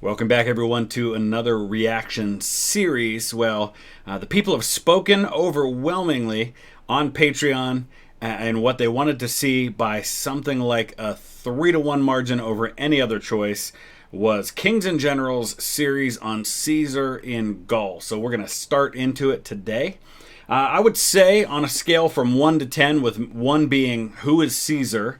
Welcome back, everyone, to another reaction series. Well, the people have spoken overwhelmingly on Patreon and what they wanted to see by something like a 3-1 margin over any other choice was Kings and Generals series on Caesar in Gaul. So we're going to start into it today. I would say on a scale from 1 to 10, with 1 being who is Caesar,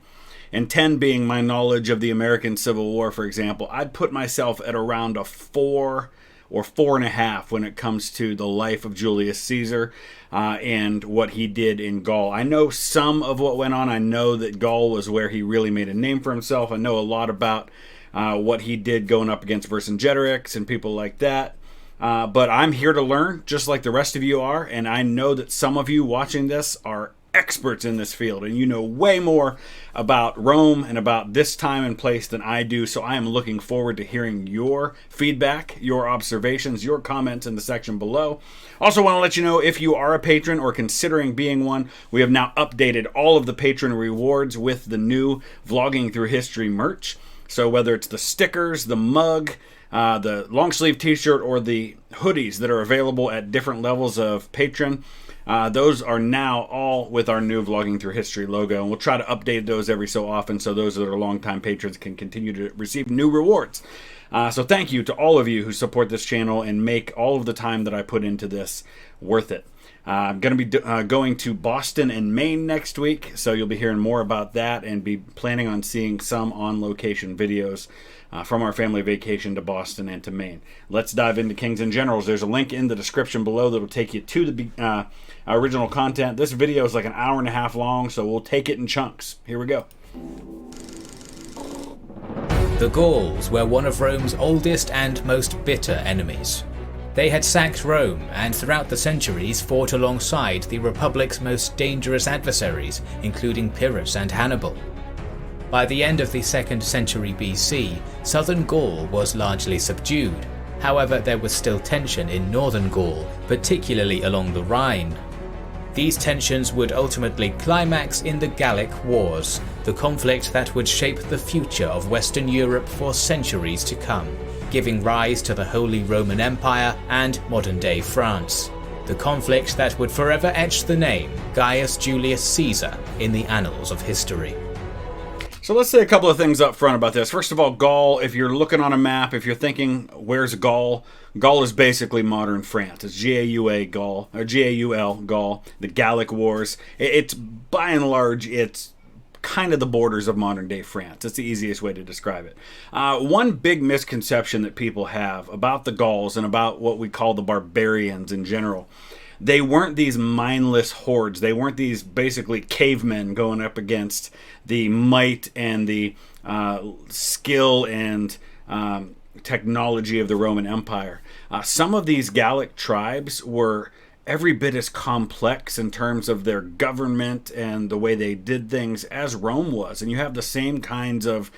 and 10 being my knowledge of the American Civil War, for example, I'd put myself at around a 4 or 4.5 when it comes to the life of Julius Caesar and what he did in Gaul. I know some of what went on. I know that Gaul was where he really made a name for himself. I know a lot about what he did going up against Vercingetorix and people like that. But I'm here to learn, just like the rest of you are, and I know that some of you watching this are experts in this field, and you know way more about Rome and about this time and place than I do, so I am looking forward to hearing your feedback, your observations, your comments in the section below. Also want to let you know, if you are a patron or considering being one, we have now updated all of the patron rewards with the new Vlogging Through History merch. So whether it's the stickers, the mug, the long sleeve t-shirt, or the hoodies that are available at different levels of patron, those are now all with our new Vlogging Through History logo, and we'll try to update those every so often so those that are longtime patrons can continue to receive new rewards. So thank you to all of you who support this channel and make all of the time that I put into this worth it. I'm going to be going to Boston and Maine next week, so you'll be hearing more about that and be planning on seeing some on-location videos from our family vacation to Boston and to Maine. Let's dive into Kings and Generals. There's a link in the description below that will take you to the original content. This video is like an hour and a half long, so we'll take it in chunks. Here we go. The Gauls were one of Rome's oldest and most bitter enemies. They had sacked Rome and throughout the centuries fought alongside the Republic's most dangerous adversaries, including Pyrrhus and Hannibal. By the end of the 2nd century BC, southern Gaul was largely subdued. However, there was still tension in northern Gaul, particularly along the Rhine. These tensions would ultimately climax in the Gallic Wars, the conflict that would shape the future of Western Europe for centuries to come, giving rise to the Holy Roman Empire and modern-day France. The conflict that would forever etch the name Gaius Julius Caesar in the annals of history. So let's say a couple of things up front about this. First of all, Gaul, if you're looking on a map, if you're thinking, where's Gaul? Gaul is basically modern France. It's G-A-U-A Gaul, or G-A-U-L Gaul, the Gallic Wars. It's, by and large, it's kind of the borders of modern day France. That's the easiest way to describe it. One big misconception that people have about the Gauls and about what we call the barbarians in general, they weren't these mindless hordes. They weren't these basically cavemen going up against the might and the skill and technology of the Roman Empire. Some of these Gallic tribes were every bit as complex in terms of their government and the way they did things as Rome was. And you have the same kinds of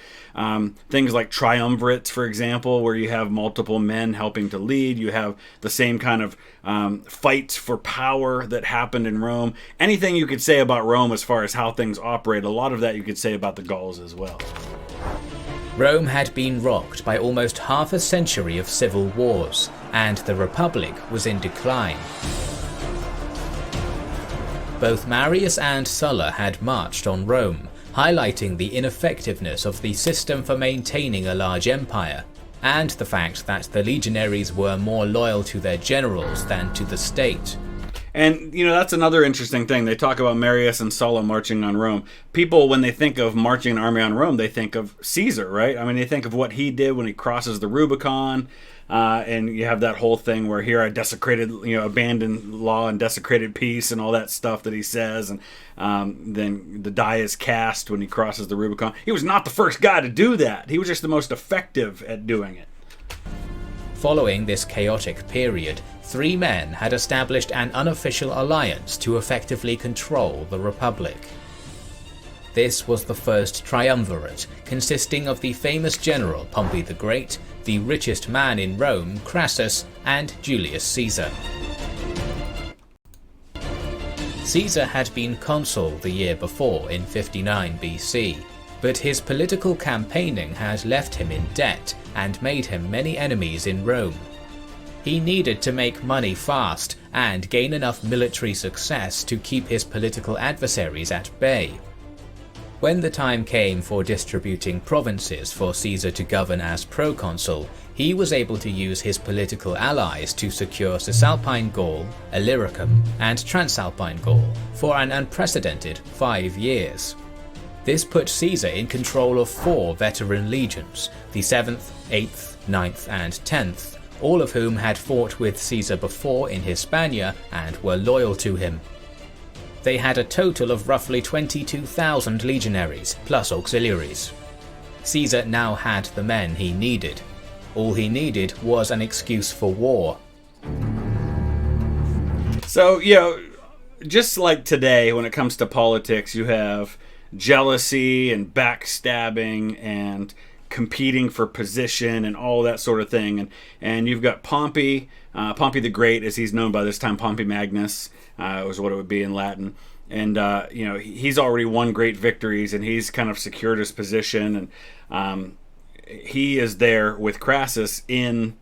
things like triumvirates, for example, where you have multiple men helping to lead. You have the same kind of fights for power that happened in Rome. Anything you could say about Rome as far as how things operate, a lot of that you could say about the Gauls as well. Rome had been rocked by almost half a century of civil wars, and the Republic was in decline. Both Marius and Sulla had marched on Rome, highlighting the ineffectiveness of the system for maintaining a large empire, and the fact that the legionaries were more loyal to their generals than to the state. And, you know, that's another interesting thing. They talk about Marius and Sulla marching on Rome. People, when they think of marching an army on Rome, they think of Caesar, right? I mean, they think of what he did when he crosses the Rubicon. And you have that whole thing where here I desecrated, abandoned law and desecrated peace and all that stuff that he says. And then the die is cast when he crosses the Rubicon. He was not the first guy to do that. He was just the most effective at doing it. Following this chaotic period, 3 men had established an unofficial alliance to effectively control the Republic. This was the first triumvirate, consisting of the famous general Pompey the Great, the richest man in Rome, Crassus, and Julius Caesar. Caesar had been consul the year before in 59 BC, but his political campaigning had left him in debt, and made him many enemies in Rome. He needed to make money fast and gain enough military success to keep his political adversaries at bay. When the time came for distributing provinces for Caesar to govern as proconsul, he was able to use his political allies to secure Cisalpine Gaul, Illyricum, and Transalpine Gaul for an unprecedented 5 years. This put Caesar in control of 4 veteran legions, the 7th, 8th, 9th, and 10th, all of whom had fought with Caesar before in Hispania and were loyal to him. They had a total of roughly 22,000 legionaries, plus auxiliaries. Caesar now had the men he needed. All he needed was an excuse for war. So, just like today, when it comes to politics, you have jealousy and backstabbing and competing for position and all that sort of thing. And you've got Pompey the Great, as he's known by this time, Pompey Magnus, was what it would be in Latin. And, he's already won great victories, and he's kind of secured his position. And he is there with Crassus in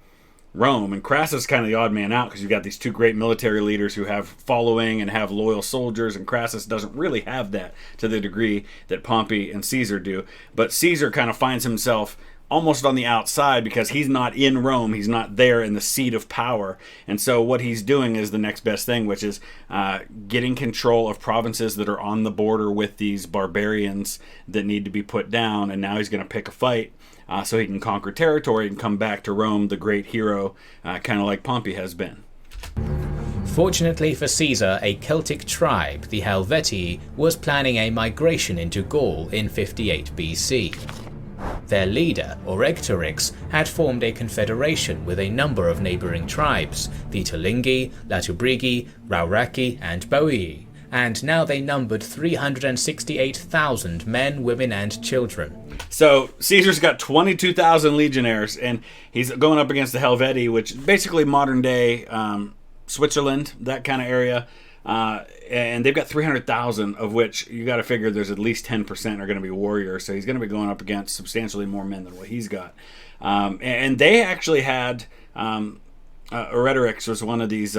Rome. And Crassus is kind of the odd man out because you've got these 2 great military leaders who have following and have loyal soldiers, and Crassus doesn't really have that to the degree that Pompey and Caesar do. But Caesar kind of finds himself almost on the outside because he's not in Rome, he's not there in the seat of power. And so what he's doing is the next best thing, which is getting control of provinces that are on the border with these barbarians that need to be put down. And now he's going to pick a fight so he can conquer territory and come back to Rome, the great hero, kind of like Pompey has been. Fortunately for Caesar, a Celtic tribe, the Helvetii, was planning a migration into Gaul in 58 BC. Their leader, Orectorix, had formed a confederation with a number of neighbouring tribes, the Tulingi, Latubrigi, Rauraki, and Boii, and now they numbered 368,000 men, women, and children. So Caesar's got 22,000 legionnaires, and he's going up against the Helvetii, which is basically modern-day Switzerland, that kind of area. And they've got 300,000, of which you got to figure there's at least 10% are going to be warriors. So he's going to be going up against substantially more men than what he's got. And they actually had Orectorix was one of these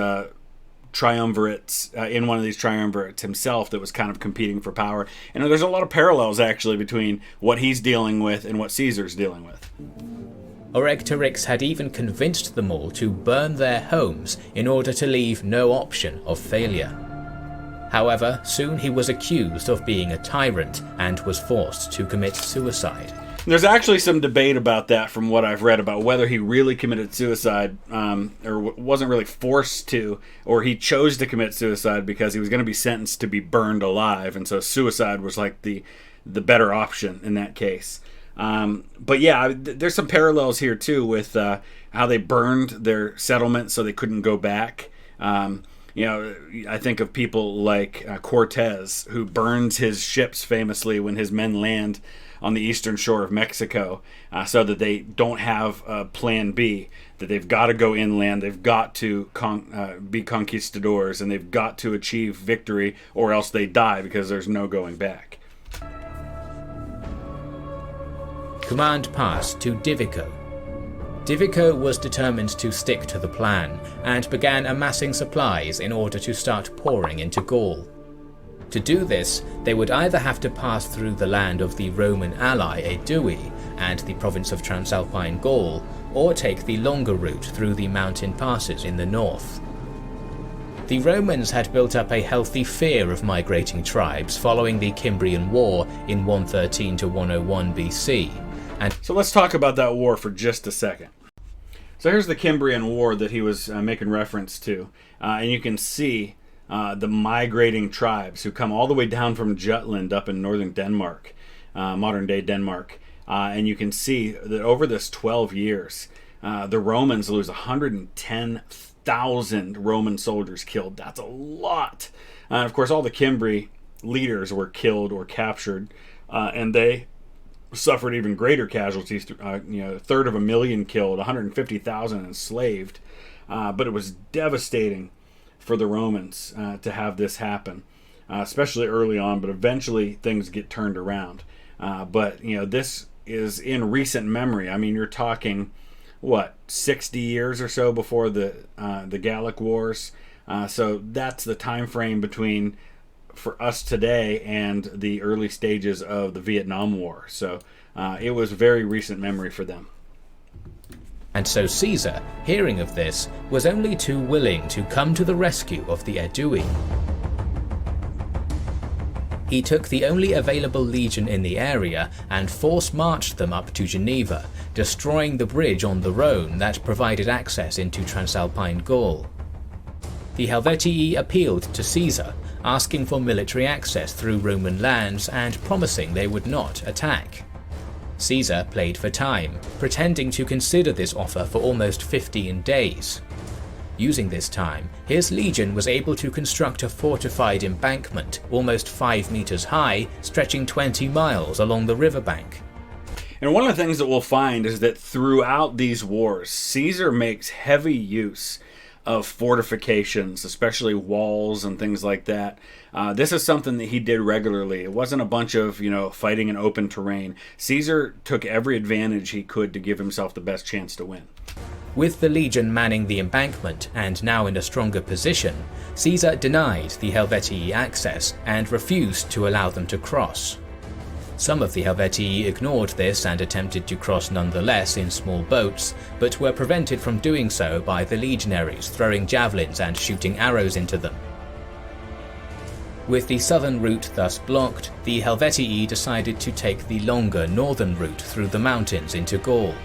triumvirates, in one of these triumvirates himself, that was kind of competing for power. And there's a lot of parallels actually between what he's dealing with and what Caesar's dealing with. Orectorix had even convinced them all to burn their homes in order to leave no option of failure. However, soon he was accused of being a tyrant and was forced to commit suicide. There's actually some debate about that from what I've read about whether he really committed suicide or wasn't really forced to, or he chose to commit suicide because he was going to be sentenced to be burned alive, and so suicide was like the better option in that case. But yeah, there's some parallels here too with how they burned their settlement so they couldn't go back. I think of people like Cortez, who burns his ships famously when his men land on the eastern shore of Mexico, so that they don't have a plan B, that they've got to go inland, they've got to be conquistadors, and they've got to achieve victory or else they die because there's no going back. Command passed to Divico. Divico was determined to stick to the plan and began amassing supplies in order to start pouring into Gaul. To do this, they would either have to pass through the land of the Roman ally Aedui and the province of Transalpine Gaul, or take the longer route through the mountain passes in the north. The Romans had built up a healthy fear of migrating tribes following the Cimbrian War in 113 to 101 BC. So let's talk about that war for just a second. So here's the Cimbrian War that he was making reference to. And you can see the migrating tribes who come all the way down from Jutland up in northern Denmark, modern-day Denmark. And you can see that over this 12 years, the Romans lose 110,000 Roman soldiers killed. That's a lot. And of course, all the Cimbri leaders were killed or captured, and they suffered even greater casualties. 350,000 killed, 150,000 enslaved. But it was devastating for the Romans to have this happen, especially early on. But eventually things get turned around. But this is in recent memory. I mean, you're talking, what, 60 years or so before the Gallic Wars. So that's the time frame between, for us today, and the early stages of the Vietnam War. So it was very recent memory for them. And so Caesar, hearing of this, was only too willing to come to the rescue of the Aedui. He took the only available legion in the area and force-marched them up to Geneva, destroying the bridge on the Rhone that provided access into Transalpine Gaul. The Helvetii appealed to Caesar, asking for military access through Roman lands and promising they would not attack. Caesar played for time, pretending to consider this offer for almost 15 days. Using this time, his legion was able to construct a fortified embankment almost 5 meters high, stretching 20 miles along the riverbank. And one of the things that we'll find is that throughout these wars, Caesar makes heavy use of fortifications, especially walls and things like that. This is something that he did regularly. It wasn't a bunch of, fighting in open terrain. Caesar took every advantage he could to give himself the best chance to win. With the legion manning the embankment and now in a stronger position, Caesar denied the Helvetii access and refused to allow them to cross. Some of the Helvetii ignored this and attempted to cross nonetheless in small boats, but were prevented from doing so by the legionaries throwing javelins and shooting arrows into them. With the southern route thus blocked, the Helvetii decided to take the longer northern route through the mountains into Gaul.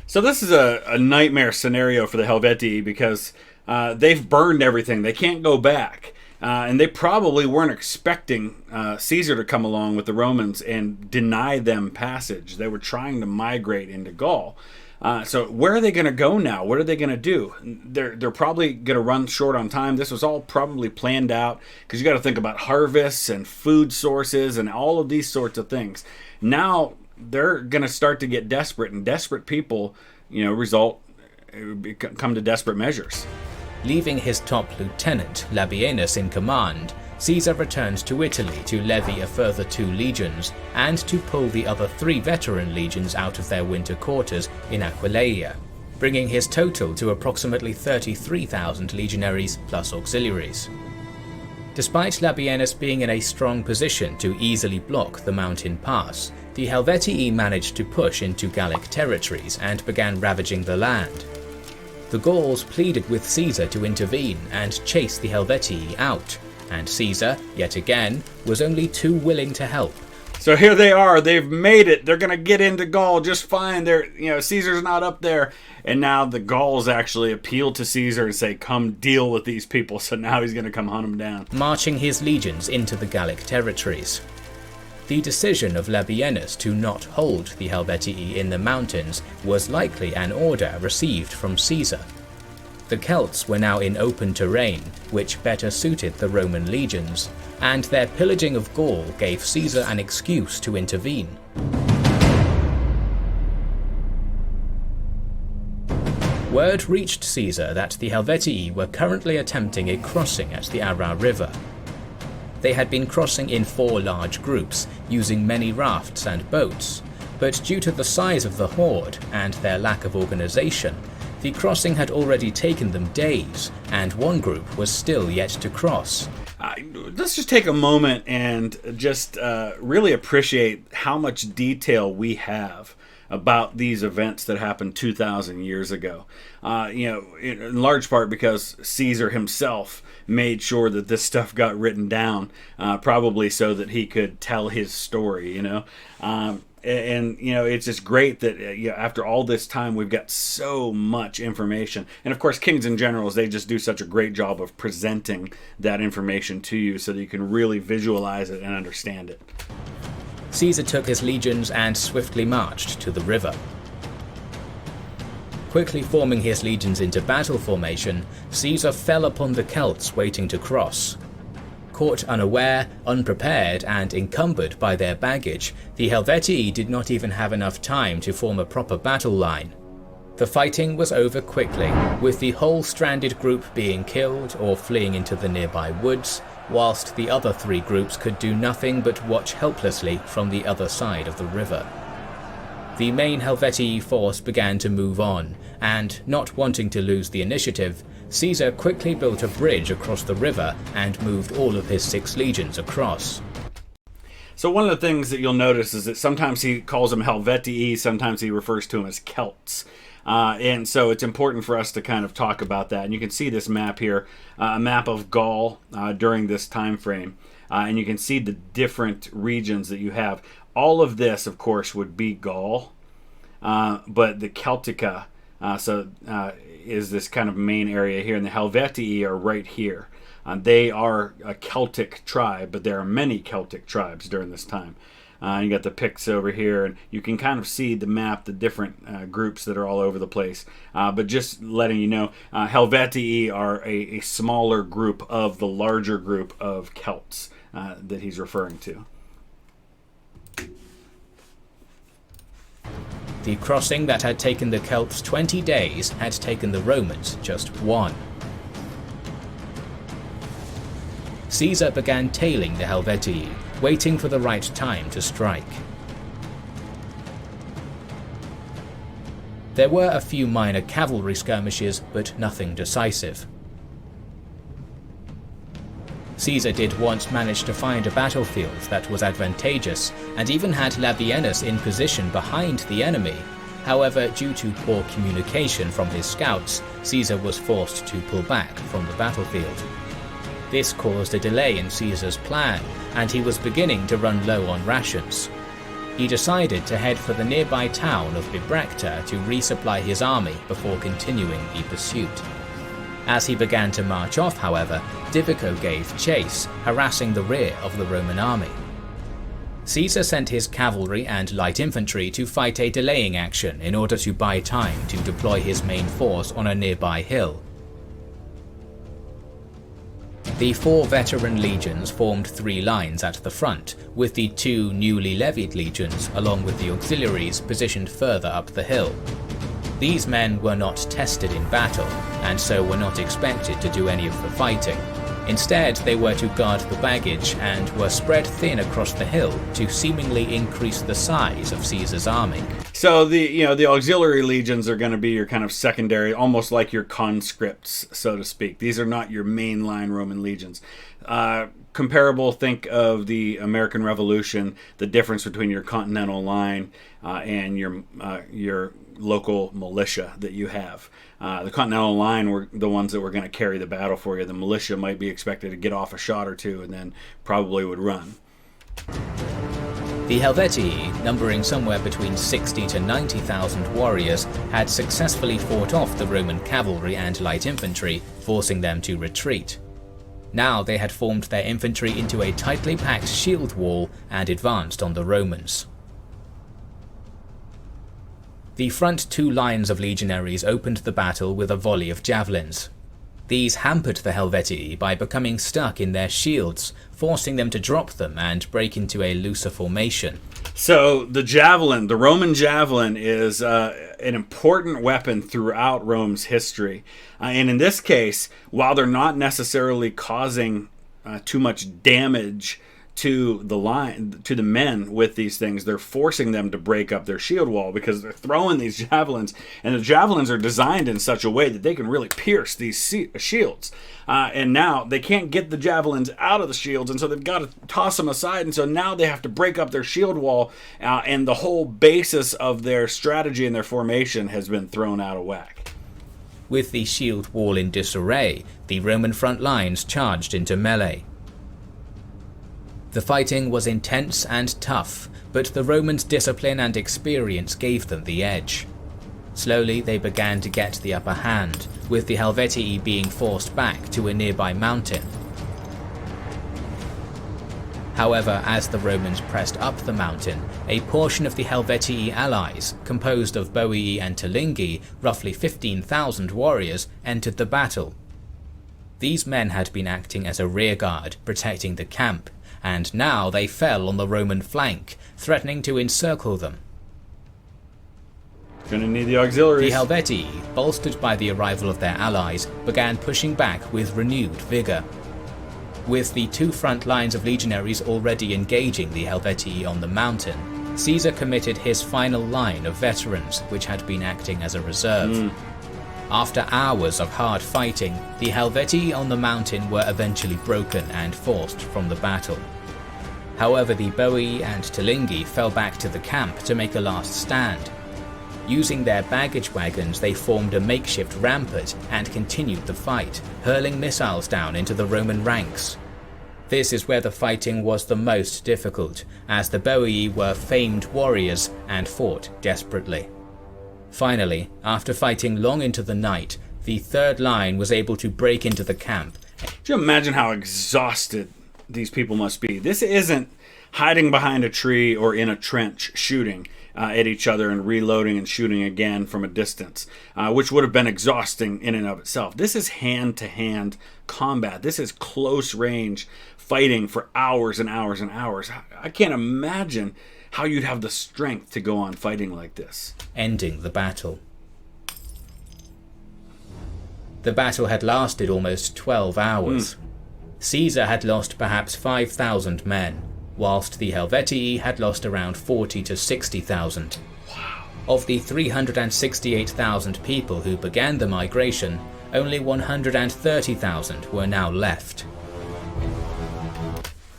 So this is a nightmare scenario for the Helvetii because they've burned everything. They can't go back. And they probably weren't expecting Caesar to come along with the Romans and deny them passage. They were trying to migrate into Gaul. So where are they going to go now? What are they going to do? They're probably going to run short on time. This was all probably planned out because you got to think about harvests and food sources and all of these sorts of things. Now they're going to start to get desperate, and desperate people, come to desperate measures. Leaving his top lieutenant, Labienus, in command, Caesar returned to Italy to levy a further 2 legions and to pull the other 3 veteran legions out of their winter quarters in Aquileia, bringing his total to approximately 33,000 legionaries plus auxiliaries. Despite Labienus being in a strong position to easily block the mountain pass, the Helvetii managed to push into Gallic territories and began ravaging the land. The Gauls pleaded with Caesar to intervene and chase the Helvetii out, and Caesar, yet again, was only too willing to help. So here they are. They've made it. They're going to get into Gaul just fine. Caesar's not up there. And now the Gauls actually appeal to Caesar and say, come deal with these people. So now he's going to come hunt them down. Marching his legions into the Gallic territories. The decision of Labienus to not hold the Helvetii in the mountains was likely an order received from Caesar. The Celts were now in open terrain, which better suited the Roman legions, and their pillaging of Gaul gave Caesar an excuse to intervene. Word reached Caesar that the Helvetii were currently attempting a crossing at the Ara River. They had been crossing in 4 large groups, using many rafts and boats, but due to the size of the horde and their lack of organization, the crossing had already taken them days, and one group was still yet to cross. Let's just take a moment and just really appreciate how much detail we have about these events that happened 2,000 years ago. In large part because Caesar himself made sure that this stuff got written down, probably so that he could tell his story, it's just great that after all this time we've got so much information. And of course, kings and generals, they just do such a great job of presenting that information to you so that you can really visualize it and understand it. Caesar took his legions and swiftly marched to the river. Quickly forming his legions into battle formation, Caesar fell upon the Celts waiting to cross. Caught unaware, unprepared, and encumbered by their baggage, the Helvetii did not even have enough time to form a proper battle line. The fighting was over quickly, with the whole stranded group being killed or fleeing into the nearby woods, whilst the other 3 groups could do nothing but watch helplessly from the other side of the river. The main Helvetii force began to move on, and not wanting to lose the initiative, Caesar quickly built a bridge across the river and moved all of his 6 legions across. So one of the things that you'll notice is that sometimes he calls them Helvetii, sometimes he refers to them as Celts. And so it's important for us to kind of talk about that. And you can see this map here, a map of Gaul during this time frame. And you can see the different regions that you have. All of this, of course, would be Gaul. But the Celtica is this kind of main area here. And the Helvetii are right here. They are a Celtic tribe, but there are many Celtic tribes during this time. You got the Picts over here, and you can kind of see the map, the different groups that are all over the place. But just letting you know, Helvetii are a smaller group of the larger group of Celts that he's referring to. The crossing that had taken the Celts 20 days had taken the Romans just 1. Caesar began tailing the Helvetii, waiting for the right time to strike. There were a few minor cavalry skirmishes, but nothing decisive. Caesar did once manage to find a battlefield that was advantageous, and even had Labienus in position behind the enemy. However, due to poor communication from his scouts, Caesar was forced to pull back from the battlefield. This caused a delay in Caesar's plan, and he was beginning to run low on rations. He decided to head for the nearby town of Bibracta to resupply his army before continuing the pursuit. As he began to march off, however, Divico gave chase, harassing the rear of the Roman army. Caesar sent his cavalry and light infantry to fight a delaying action in order to buy time to deploy his main force on a nearby hill. The 4 veteran legions formed 3 lines at the front, with the 2 newly levied legions along with the auxiliaries positioned further up the hill. These men were not tested in battle, and so were not expected to do any of the fighting. Instead, they were to guard the baggage and were spread thin across the hill to seemingly increase the size of Caesar's army. So the auxiliary legions are going to be your kind of secondary, almost like your conscripts, so to speak. These are not your mainline Roman legions. Comparable, think of the American Revolution, the difference between your continental line and your local militia that you have. The Continental Line were the ones that were going to carry the battle for you. The militia might be expected to get off a shot or two and then probably would run. The Helvetii, numbering somewhere between 60 to 90,000 warriors, had successfully fought off the Roman cavalry and light infantry, forcing them to retreat. Now they had formed their infantry into a tightly packed shield wall and advanced on the Romans. The front 2 lines of legionaries opened the battle with a volley of javelins. These hampered the Helvetii by becoming stuck in their shields, forcing them to drop them and break into a looser formation. So the javelin, the Roman javelin, is an important weapon throughout Rome's history. And in this case, while they're not necessarily causing too much damage to the line, to the men with these things, they're forcing them to break up their shield wall because they're throwing these javelins, and the javelins are designed in such a way that they can really pierce these shields. And now they can't get the javelins out of the shields, and so they've got to toss them aside, and so now they have to break up their shield wall, and the whole basis of their strategy and their formation has been thrown out of whack. With the shield wall in disarray, the Roman front lines charged into melee. The fighting was intense and tough, but the Romans' discipline and experience gave them the edge. Slowly they began to get the upper hand, with the Helvetii being forced back to a nearby mountain. However, as the Romans pressed up the mountain, a portion of the Helvetii allies, composed of Boii and Tulingi, roughly 15,000 warriors, entered the battle. These men had been acting as a rearguard, protecting the camp, and now they fell on the Roman flank, threatening to encircle them. Gonna need the auxiliaries. The Helvetii, bolstered by the arrival of their allies, began pushing back with renewed vigour. With the 2 front lines of legionaries already engaging the Helvetii on the mountain, Caesar committed his final line of veterans, which had been acting as a reserve. After hours of hard fighting, the Helvetii on the mountain were eventually broken and forced from the battle. However, the Boii and Tilingi fell back to the camp to make a last stand. Using their baggage wagons, they formed a makeshift rampart and continued the fight, hurling missiles down into the Roman ranks. This is where the fighting was the most difficult, as the Boii were famed warriors and fought desperately. Finally, after fighting long into the night, the third line was able to break into the camp. Could you imagine how exhausted these people must be? This isn't hiding behind a tree or in a trench shooting at each other and reloading and shooting again from a distance, which would have been exhausting in and of itself. This is hand-to-hand combat. This is close range fighting for hours and hours and hours. I can't imagine how you'd have the strength to go on fighting like this. Ending the battle. The battle had lasted almost 12 hours. Caesar had lost perhaps 5,000 men, whilst the Helvetii had lost around 40 to 60,000. Wow. Of the 368,000 people who began the migration, only 130,000 were now left.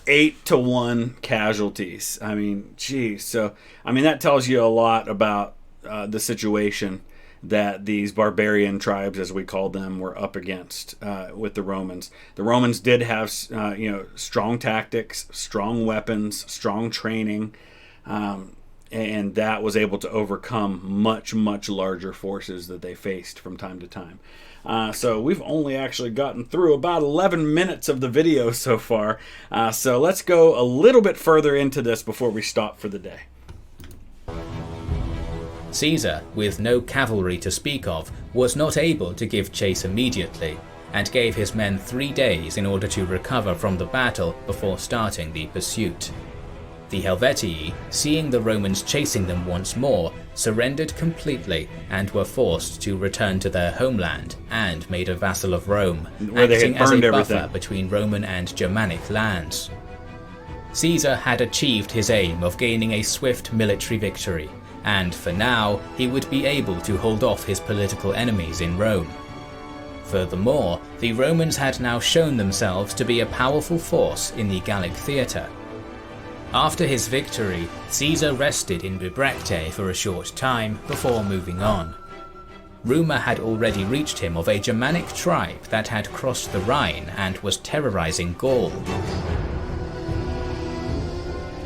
8-to-1 casualties. I mean, geez. So, I mean, that tells you a lot about the situation that these barbarian tribes, as we call them, were up against with the Romans. The Romans did have, strong tactics, strong weapons, strong training, and that was able to overcome much, much larger forces that they faced from time to time. So we've only actually gotten through about 11 minutes of the video so far. So let's go a little bit further into this before we stop for the day. Caesar, with no cavalry to speak of, was not able to give chase immediately, and gave his men 3 days in order to recover from the battle before starting the pursuit. The Helvetii, seeing the Romans chasing them once more, surrendered completely and were forced to return to their homeland and made a vassal of Rome, acting as a buffer between Roman and Germanic lands. Caesar had achieved his aim of gaining a swift military victory, and for now he would be able to hold off his political enemies in Rome. Furthermore, the Romans had now shown themselves to be a powerful force in the Gallic theatre. After his victory, Caesar rested in Bibracte for a short time before moving on. Rumour had already reached him of a Germanic tribe that had crossed the Rhine and was terrorising Gaul.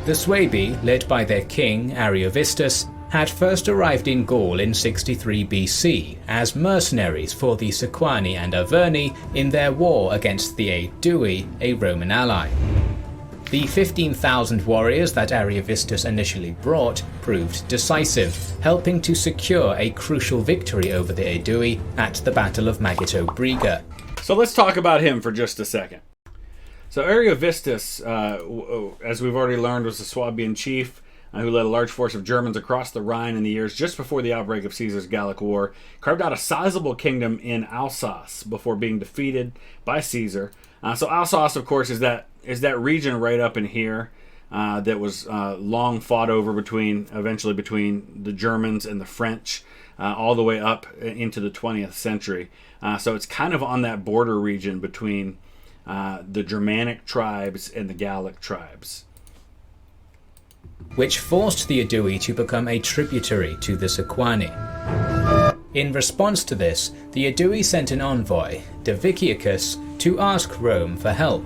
The Suebi, led by their king Ariovistus, had first arrived in Gaul in 63 BC as mercenaries for the Sequani and Averni in their war against the Aedui, a Roman ally. The 15,000 warriors that Ariovistus initially brought proved decisive, helping to secure a crucial victory over the Aedui at the Battle of Magito Briga. So let's talk about him for just a second. So Ariovistus, as we've already learned, was a Swabian chief who led a large force of Germans across the Rhine in the years just before the outbreak of Caesar's Gallic War, carved out a sizable kingdom in Alsace before being defeated by Caesar. So Alsace, of course, is that region right up in here that was long fought over eventually between the Germans and the French, all the way up into the 20th century. So it's kind of on that border region between the Germanic tribes and the Gallic tribes, which forced the Aedui to become a tributary to the Sequani. In response to this, the Aedui sent an envoy, Diviciacus, to ask Rome for help,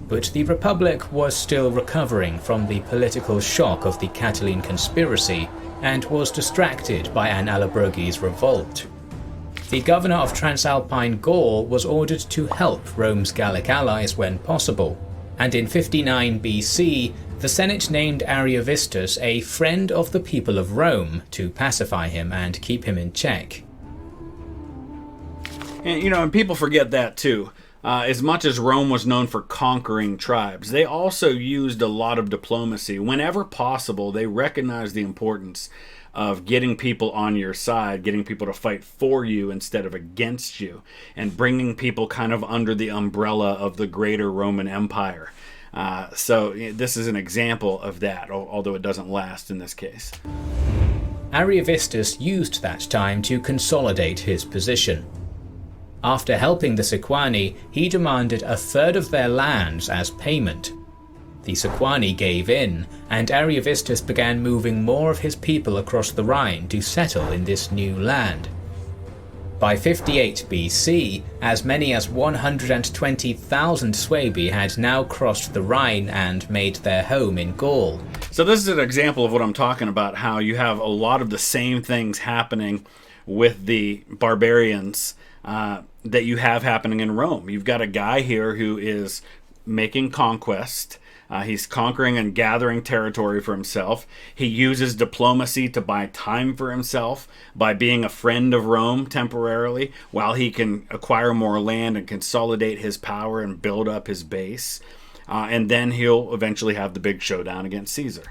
but the Republic was still recovering from the political shock of the Catiline conspiracy and was distracted by an Allobroges revolt. The governor of Transalpine Gaul was ordered to help Rome's Gallic allies when possible, and in 59 BC, the Senate named Ariovistus a friend of the people of Rome to pacify him and keep him in check. And people forget that too. As much as Rome was known for conquering tribes, they also used a lot of diplomacy. Whenever possible, they recognized the importance of getting people on your side, getting people to fight for you instead of against you, and bringing people kind of under the umbrella of the greater Roman Empire. So this is an example of that, although it doesn't last in this case. Ariovistus used that time to consolidate his position. After helping the Sequani, he demanded a third of their lands as payment. The Sequani gave in, and Ariovistus began moving more of his people across the Rhine to settle in this new land. By 58 BC, as many as 120,000 Suebi had now crossed the Rhine and made their home in Gaul. So this is an example of what I'm talking about, how you have a lot of the same things happening with the barbarians that you have happening in Rome. You've got a guy here who is making conquest. He's conquering and gathering territory for himself. He uses diplomacy to buy time for himself by being a friend of Rome temporarily, while he can acquire more land and consolidate his power and build up his base. And then he'll eventually have the big showdown against Caesar.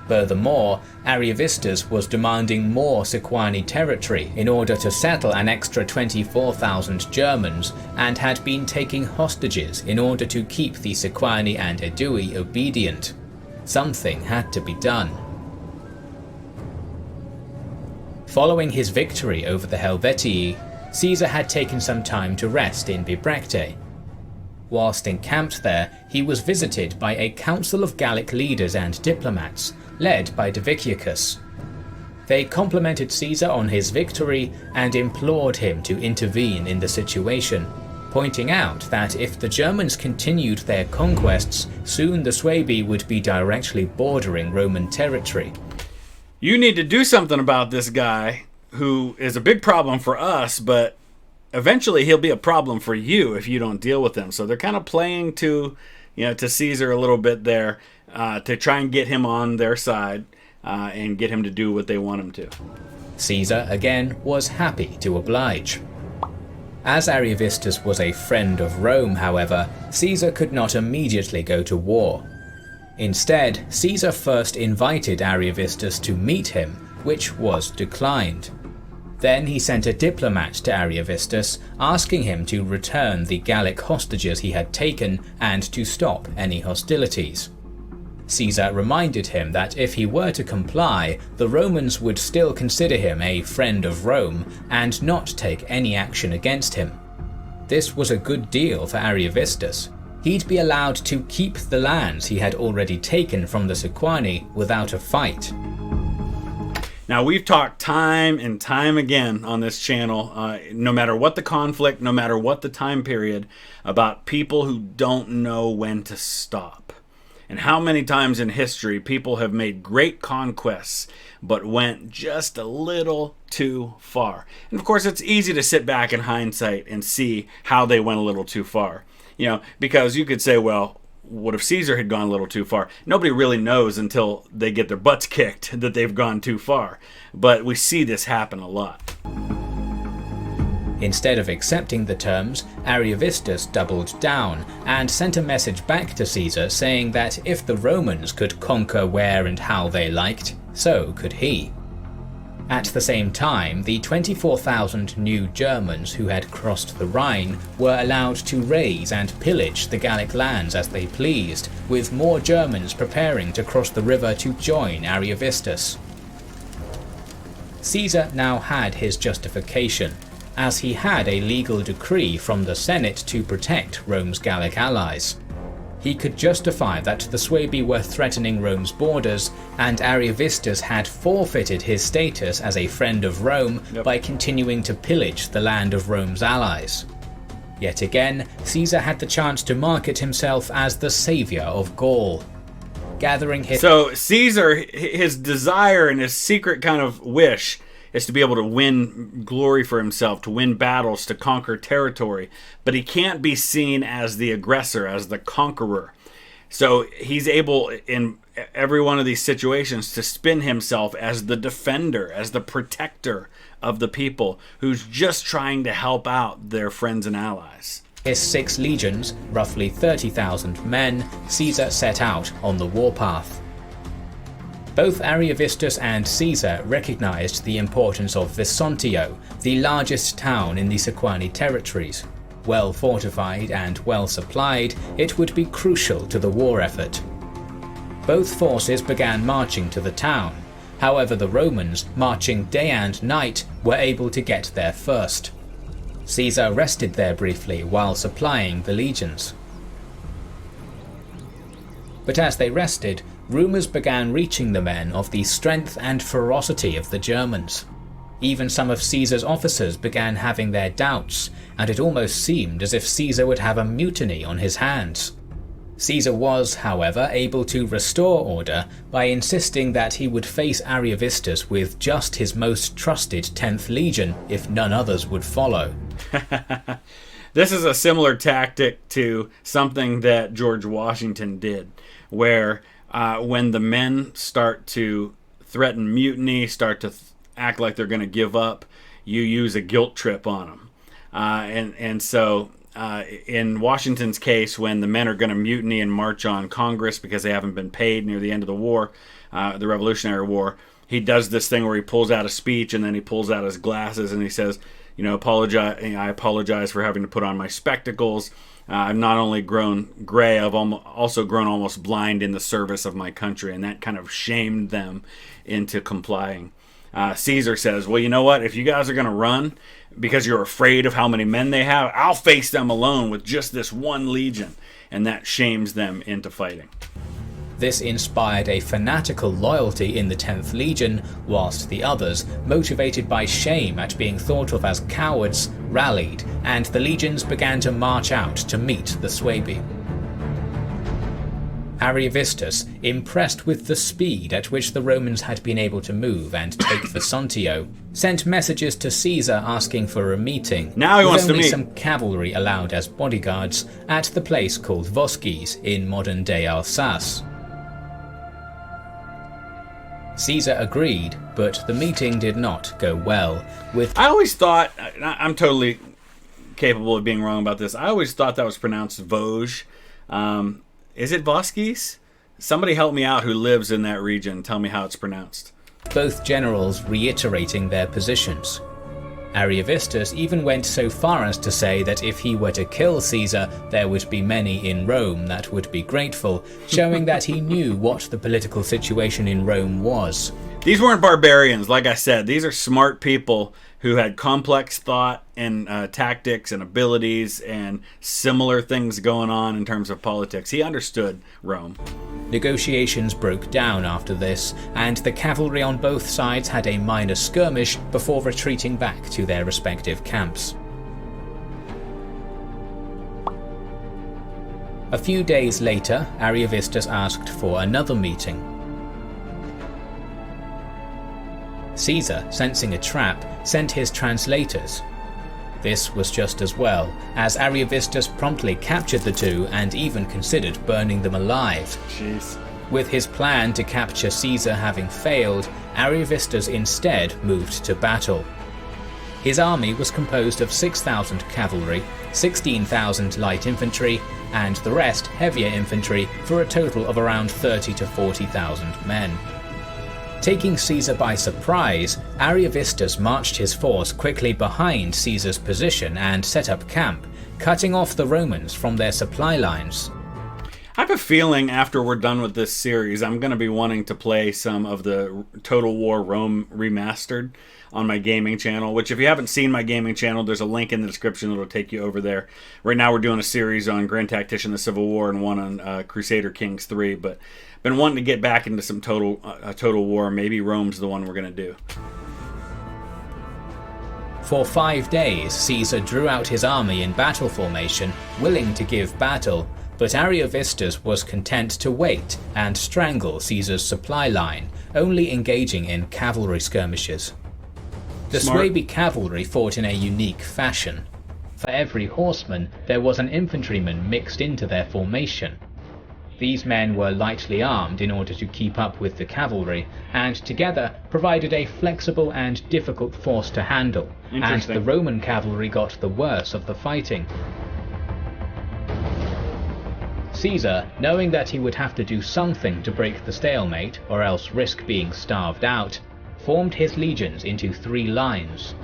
Furthermore, Ariovistus was demanding more Sequani territory in order to settle an extra 24,000 Germans, and had been taking hostages in order to keep the Sequani and Aedui obedient. Something had to be done. Following his victory over the Helvetii, Caesar had taken some time to rest in Bibrecte. Whilst encamped there, he was visited by a council of Gallic leaders and diplomats, led by Diviciacus. They complimented Caesar on his victory and implored him to intervene in the situation, pointing out that if the Germans continued their conquests, soon the Suebi would be directly bordering Roman territory. You need to do something about this guy, who is a big problem for us, but eventually he'll be a problem for you if you don't deal with him. So they're kind of playing to Caesar a little bit there, to try and get him on their side and get him to do what they want him to. Caesar, again, was happy to oblige. As Ariovistus was a friend of Rome, however, Caesar could not immediately go to war. Instead, Caesar first invited Ariovistus to meet him, which was declined. Then he sent a diplomat to Ariovistus, asking him to return the Gallic hostages he had taken and to stop any hostilities. Caesar reminded him that if he were to comply, the Romans would still consider him a friend of Rome and not take any action against him. This was a good deal for Ariovistus. He'd be allowed to keep the lands he had already taken from the Sequani without a fight. Now, we've talked time and time again on this channel, no matter what the conflict, no matter what the time period, about people who don't know when to stop. And how many times in history people have made great conquests but went just a little too far. And of course, it's easy to sit back in hindsight and see how they went a little too far. Because you could say, well, what if Caesar had gone a little too far? Nobody really knows until they get their butts kicked that they've gone too far. But we see this happen a lot. Instead of accepting the terms, Ariovistus doubled down and sent a message back to Caesar saying that if the Romans could conquer where and how they liked, so could he. At the same time, the 24,000 new Germans who had crossed the Rhine were allowed to raise and pillage the Gallic lands as they pleased, with more Germans preparing to cross the river to join Ariovistus. Caesar now had his justification, as he had a legal decree from the Senate to protect Rome's Gallic allies. He could justify that the Suebi were threatening Rome's borders, and Ariovistus had forfeited his status as a friend of Rome by continuing to pillage the land of Rome's allies. Yet again, Caesar had the chance to market himself as the savior of Gaul. So Caesar, his desire and his secret kind of wish is to be able to win glory for himself, to win battles, to conquer territory. But he can't be seen as the aggressor, as the conqueror. So he's able, in every one of these situations, to spin himself as the defender, as the protector of the people, who's just trying to help out their friends and allies. His 6 legions, roughly 30,000 men, Caesar set out on the warpath. Both Ariovistus and Caesar recognized the importance of Vesontio, the largest town in the Sequani territories. Well fortified and well supplied, it would be crucial to the war effort. Both forces began marching to the town. However, the Romans, marching day and night, were able to get there first. Caesar rested there briefly while supplying the legions. But as they rested, rumours began reaching the men of the strength and ferocity of the Germans. Even some of Caesar's officers began having their doubts, and it almost seemed as if Caesar would have a mutiny on his hands. Caesar was, however, able to restore order by insisting that he would face Ariovistus with just his most trusted 10th Legion if none others would follow. This is a similar tactic to something that George Washington did, where when the men start to threaten mutiny, start to act like they're going to give up, you use a guilt trip on them. And so in Washington's case, when the men are going to mutiny and march on Congress because they haven't been paid near the end of the war, the Revolutionary War, he does this thing where he pulls out a speech and then he pulls out his glasses and he says, I apologize for having to put on my spectacles. I've not only grown gray, I've also grown almost blind in the service of my country. And that kind of shamed them into complying. Caesar says, well, you know what? If you guys are going to run because you're afraid of how many men they have, I'll face them alone with just this one legion. And that shames them into fighting. This inspired a fanatical loyalty in the 10th Legion, whilst the others, motivated by shame at being thought of as cowards, rallied, and the legions began to march out to meet the Suebi. Ariovistus, impressed with the speed at which the Romans had been able to move and take the Sontio, sent messages to Caesar asking for a meeting. Now he wants to meet. With only some cavalry allowed as bodyguards at the place called Vosges in modern-day Alsace. Caesar agreed, but the meeting did not go well. I always thought, I'm totally capable of being wrong about this, I always thought that was pronounced Vosges. Is it Vosges? Somebody help me out who lives in that region. Tell me how it's pronounced. Both generals reiterating their positions. Ariovistus even went so far as to say that if he were to kill Caesar, there would be many in Rome that would be grateful, showing that he knew what the political situation in Rome was. These weren't barbarians, like I said. These are smart people who had complex thought and tactics and abilities and similar things going on in terms of politics. He understood Rome. Negotiations broke down after this, and the cavalry on both sides had a minor skirmish before retreating back to their respective camps. A few days later, Ariovistus asked for another meeting. Caesar, sensing a trap, sent his translators. This was just as well, as Ariovistus promptly captured the two and even considered burning them alive. Jeez. With his plan to capture Caesar having failed, Ariovistus instead moved to battle. His army was composed of 6,000 cavalry, 16,000 light infantry, and the rest heavier infantry, for a total of around 30 to 40,000 men. Taking Caesar by surprise, Ariovistus marched his force quickly behind Caesar's position and set up camp, cutting off the Romans from their supply lines. I have a feeling after we're done with this series, I'm going to be wanting to play some of the Total War Rome Remastered on my gaming channel, which if you haven't seen my gaming channel, there's a link in the description that'll take you over there. Right now we're doing a series on Grand Tactician the Civil War and one on Crusader Kings 3, but been wanting to get back into some Total War. Maybe Rome's the one we're going to do. For 5 days, Caesar drew out his army in battle formation, willing to give battle, but Ariovistus was content to wait and strangle Caesar's supply line, only engaging in cavalry skirmishes. The Suebi cavalry fought in a unique fashion. For every horseman, there was an infantryman mixed into their formation. These men were lightly armed in order to keep up with the cavalry, and together provided a flexible and difficult force to handle, and the Roman cavalry got the worse of the fighting. Caesar, knowing that he would have to do something to break the stalemate, or else risk being starved out, formed his legions into 3 lines.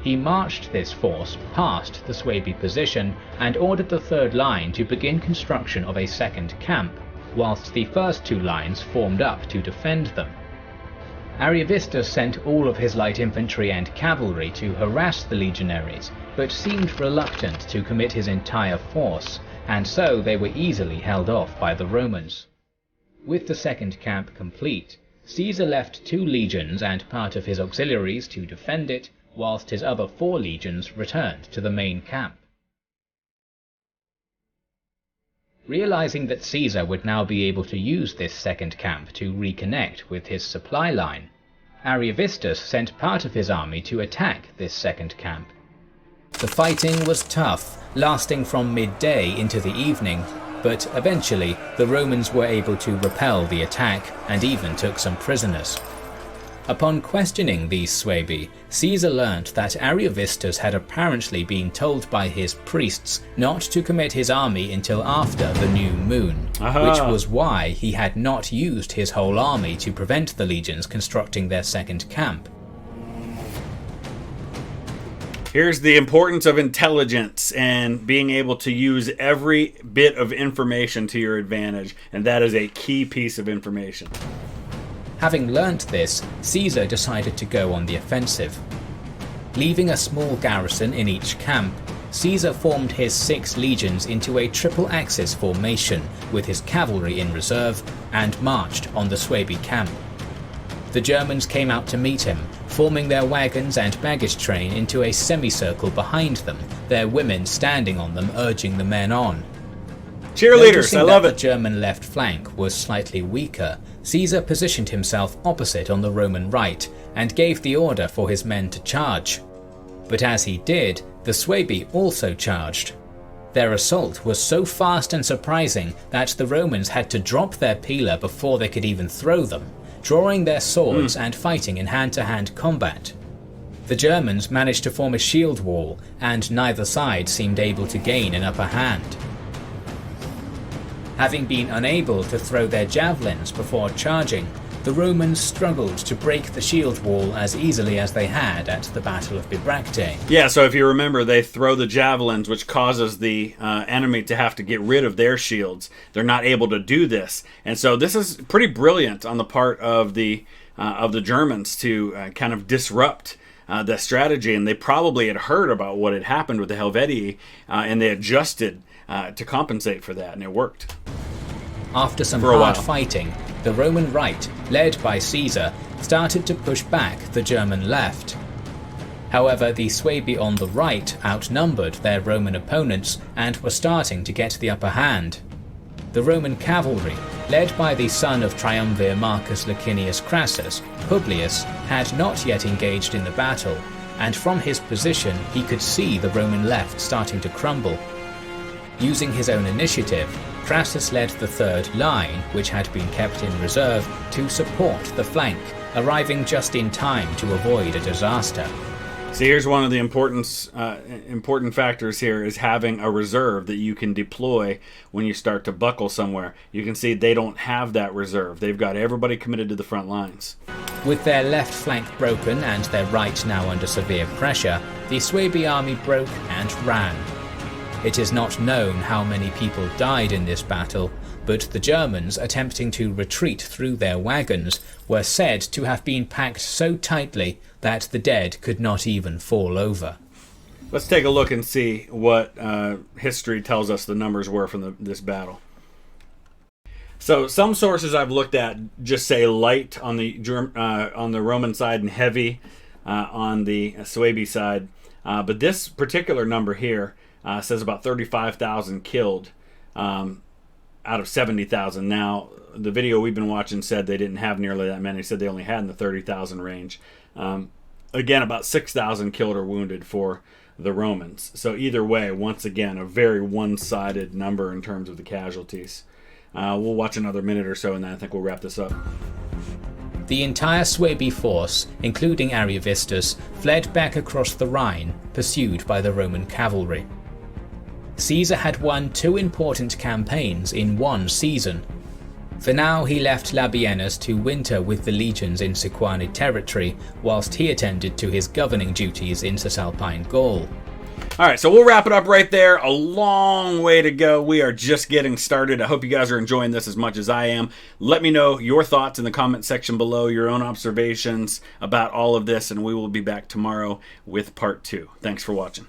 He marched this force past the Suebi position and ordered the third line to begin construction of a second camp, whilst the first two lines formed up to defend them. Ariovistus sent all of his light infantry and cavalry to harass the legionaries, but seemed reluctant to commit his entire force, and so they were easily held off by the Romans. With the second camp complete, Caesar left 2 legions and part of his auxiliaries to defend it, whilst his other 4 legions returned to the main camp. Realizing that Caesar would now be able to use this second camp to reconnect with his supply line, Ariovistus sent part of his army to attack this second camp. The fighting was tough, lasting from midday into the evening, but eventually the Romans were able to repel the attack and even took some prisoners. Upon questioning these Suebi, Caesar learnt that Ariovistus had apparently been told by his priests not to commit his army until after the new moon, which was why he had not used his whole army to prevent the legions constructing their second camp. Here's the importance of intelligence and being able to use every bit of information to your advantage, and that is a key piece of information. Having learnt this, Caesar decided to go on the offensive. Leaving a small garrison in each camp, Caesar formed his 6 legions into a triple-axis formation with his cavalry in reserve and marched on the Suebi camp. The Germans came out to meet him, forming their wagons and baggage train into a semicircle behind them, their women standing on them urging the men on. Cheerleaders, I love it! The German left flank was slightly weaker, Caesar positioned himself opposite on the Roman right and gave the order for his men to charge. But as he did, the Suebi also charged. Their assault was so fast and surprising that the Romans had to drop their pila before they could even throw them, drawing their swords and fighting in hand-to-hand combat. The Germans managed to form a shield wall, and neither side seemed able to gain an upper hand. Having been unable to throw their javelins before charging, the Romans struggled to break the shield wall as easily as they had at the Battle of Bibracte. Yeah, so if you remember, they throw the javelins, which causes the enemy to have to get rid of their shields. They're not able to do this. And so this is pretty brilliant on the part of the Germans to kind of disrupt the strategy. And they probably had heard about what had happened with the Helvetii, and they adjusted to compensate for that, and it worked. After some hard fighting, the Roman right, led by Caesar, started to push back the German left. However, the Suebi on the right outnumbered their Roman opponents and were starting to get the upper hand. The Roman cavalry, led by the son of Triumvir Marcus Licinius Crassus, Publius, had not yet engaged in the battle, and from his position he could see the Roman left starting to crumble. Using his own initiative, Crassus led the third line, which had been kept in reserve, to support the flank, arriving just in time to avoid a disaster. See, here's one of the important factors here is having a reserve that you can deploy when you start to buckle somewhere. You can see they don't have that reserve. They've got everybody committed to the front lines. With their left flank broken and their right now under severe pressure, the Suebi army broke and ran. It is not known how many people died in this battle, but the Germans attempting to retreat through their wagons were said to have been packed so tightly that the dead could not even fall over. Let's take a look and see what history tells us the numbers were from this battle. So some sources I've looked at just say light on the Roman side and heavy on the Suebi side, but this particular number here says about 35,000 killed out of 70,000. Now, the video we've been watching said they didn't have nearly that many. Said they only had in the 30,000 range. Again, about 6,000 killed or wounded for the Romans. So either way, once again, a very one-sided number in terms of the casualties. We'll watch another minute or so, and then I think we'll wrap this up. The entire Suebi force, including Ariovistus, fled back across the Rhine, pursued by the Roman cavalry. Caesar had won 2 important campaigns in one season. For now, he left Labienus to winter with the legions in Sequanid territory, whilst he attended to his governing duties in Cisalpine Gaul. Alright, so we'll wrap it up right there. A long way to go. We are just getting started. I hope you guys are enjoying this as much as I am. Let me know your thoughts in the comment section below, your own observations about all of this, and we will be back tomorrow with part 2. Thanks for watching.